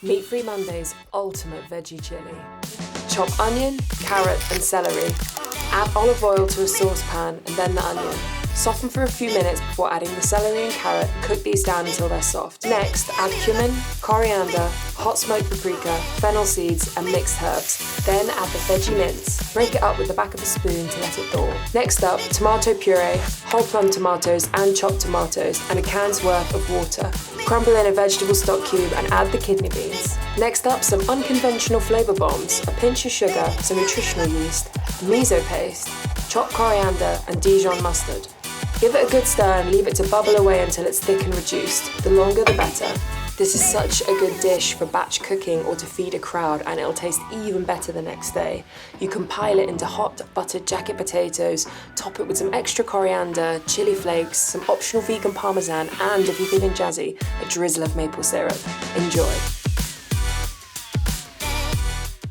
Meat-free Monday's ultimate veggie chili. Chop onion, carrot and celery. Add olive oil to a saucepan and then the onion. Soften for a few minutes before adding the celery and carrot. Cook these down until they're soft. Next, add cumin, coriander, hot smoked paprika, fennel seeds and mixed herbs. Then add the Vegemince. Break it up with the back of a spoon to let it thaw. Next up, tomato puree, whole plum tomatoes and chopped tomatoes, and a can's worth of water. Crumble in a vegetable stock cube and add the kidney beans. Next up, some unconventional flavour bombs, a pinch of sugar, some nutritional yeast, miso paste, chopped coriander and Dijon mustard. Give it a good stir and leave it to bubble away until it's thick and reduced. The longer the better. This is such a good dish for batch cooking or to feed a crowd, and it'll taste even better the next day. You can pile it into hot buttered jacket potatoes, top it with some extra coriander, chili flakes, some optional vegan parmesan, and if you're feeling jazzy, a drizzle of maple syrup. Enjoy.